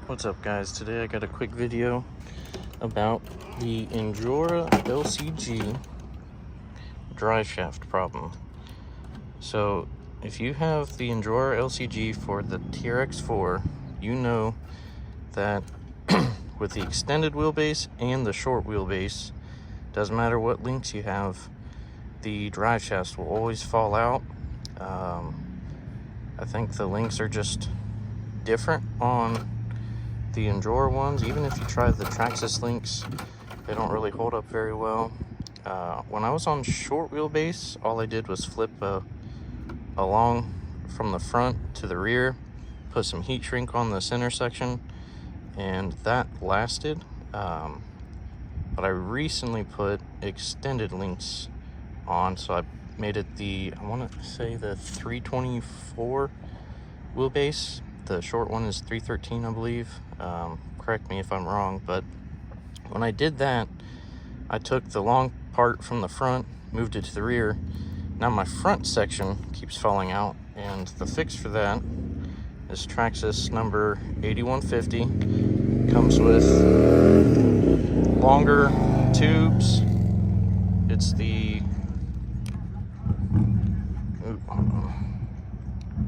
What's up, guys? Today I got a quick video about the Injora LCG drive shaft problem. So if you have the Injora LCG for the TRX4, you know that with the extended wheelbase and the short wheelbase, doesn't matter what links you have, the drive shafts will always fall out. I think the links are just different on the Injora ones. Even if you try the Traxxas links, they don't really hold up very well. When I was on short wheelbase, all I did was flip along from the front to the rear, put some heat shrink on the center section, and that lasted. But I recently put extended links on, so I made it I want to say the 324 wheelbase. The short one is 313, I believe. Correct me if I'm wrong, but when I did that, I took the long part from the front, moved it to the rear. Now my front section keeps falling out, and the fix for that is Traxxas number 8150. Comes with longer tubes. It's the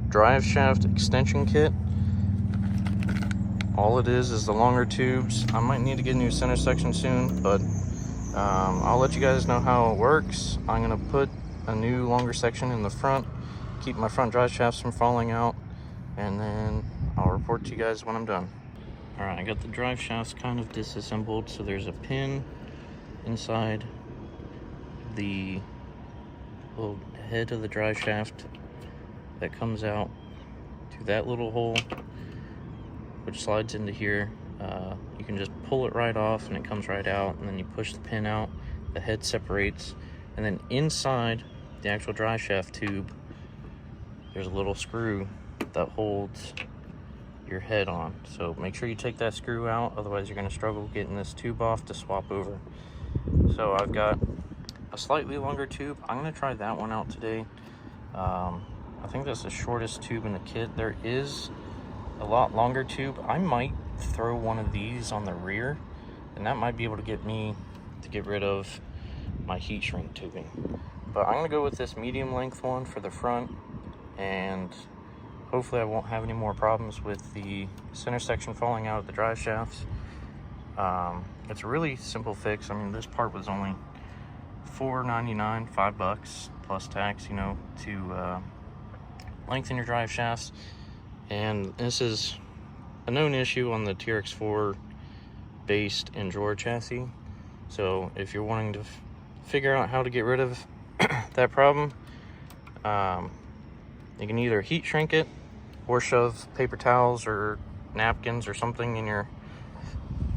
drive shaft extension kit. All it is the longer tubes. I might need to get a new center section soon, but I'll let you guys know how it works. I'm gonna put a new longer section in the front, keep my front drive shafts from falling out, and then I'll report to you guys when I'm done. All right, I got the drive shafts kind of disassembled. So there's a pin inside the little head of the drive shaft that comes out to that little hole, which slides into here. You can just pull it right off and it comes right out, and then you push the pin out, the head separates, and then inside the actual drive shaft tube, there's a little screw that holds your head on. So make sure you take that screw out, otherwise you're going to struggle getting this tube off to swap over. So I've got a slightly longer tube. I'm going to try that one out today. I think that's the shortest tube in the kit. There is a lot longer tube. I might throw one of these on the rear, and that might be able to get me to get rid of my heat shrink tubing. But I'm gonna go with this medium length one for the front, and hopefully I won't have any more problems with the center section falling out of the drive shafts. It's a really simple fix. I mean, this part was only $4.99, $5 plus tax, you know, to lengthen your drive shafts. And this is a known issue on the TRX4 based Injora chassis. So if you're wanting to figure out how to get rid of that problem, you can either heat shrink it or shove paper towels or napkins or something in your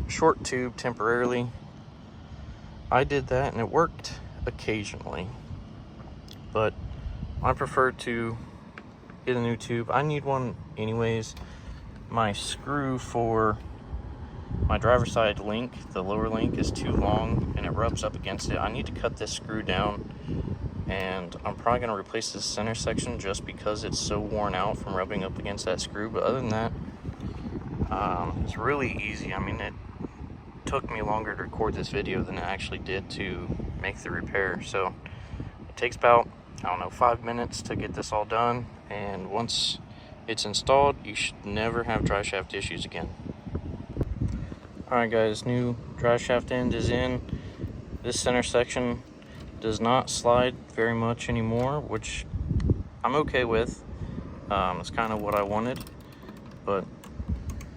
short tube temporarily. I did that and it worked occasionally, but I prefer to get a new tube. I need one anyways. My screw for my driver's side link, the lower link, is too long and it rubs up against it. I need to cut this screw down, and I'm probably going to replace this center section just because it's so worn out from rubbing up against that screw. But other than that, it's really easy. I mean, it took me longer to record this video than it actually did to make the repair. So it takes about, I don't know, 5 minutes to get this all done, and once it's installed, you should never have drive shaft issues again. Alright guys, new drive shaft end is in. This center section does not slide very much anymore, which I'm okay with. It's kind of what I wanted, but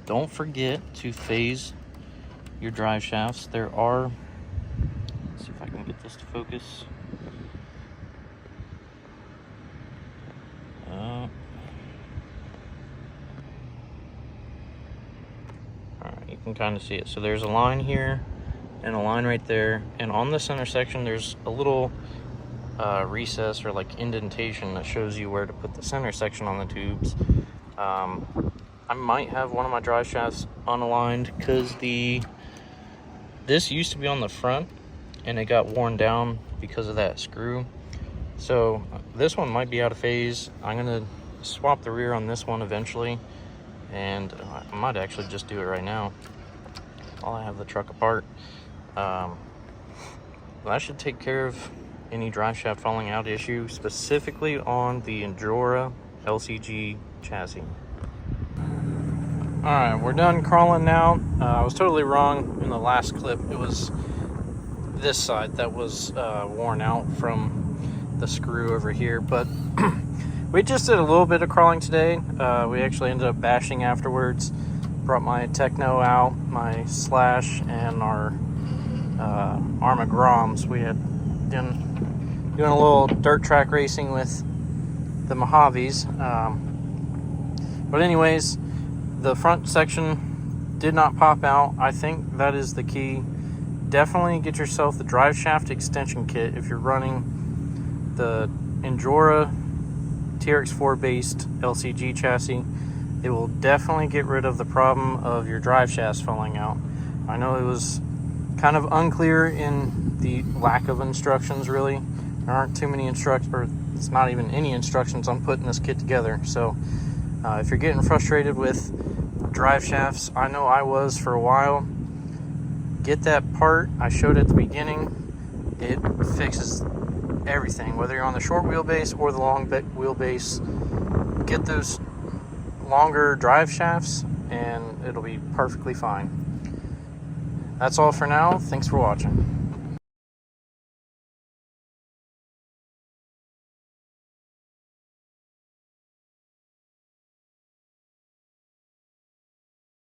don't forget to phase your drive shafts. There are, let's see if I can get this to focus. Alright, you can kind of see it. So there's a line here and a line right there, and on the center section there's a little recess or like indentation that shows you where to put the center section on the tubes. I might have one of my drive shafts unaligned because this used to be on the front and it got worn down because of that screw. So this one might be out of phase. I'm gonna swap the rear on this one eventually, and I might actually just do it right now while I have the truck apart. That should take care of any drive shaft falling out issue, specifically on the Injora LCG chassis. Alright, we're done crawling now. I was totally wrong in the last clip. It was this side that was worn out from the screw over here, but we just did a little bit of crawling today. We actually ended up bashing afterwards. Brought my Techno out, my Slash, and our Arma Groms. We had doing a little dirt track racing with the Mojaves. But anyways, the front section did not pop out. I think that is the key. Definitely get yourself the drive shaft extension kit if you're running the Injora TRX4 based LCG chassis. It will definitely get rid of the problem of your drive shafts falling out. I know it was kind of unclear in the lack of instructions, really. There aren't too many instructions, or it's not even any instructions on putting this kit together. So if you're getting frustrated with drive shafts, I know I was for a while, get that part I showed at the beginning. It fixes everything, whether you're on the short wheelbase or the long wheelbase. Get those longer drive shafts and it'll be perfectly fine. That's all for now. Thanks for watching.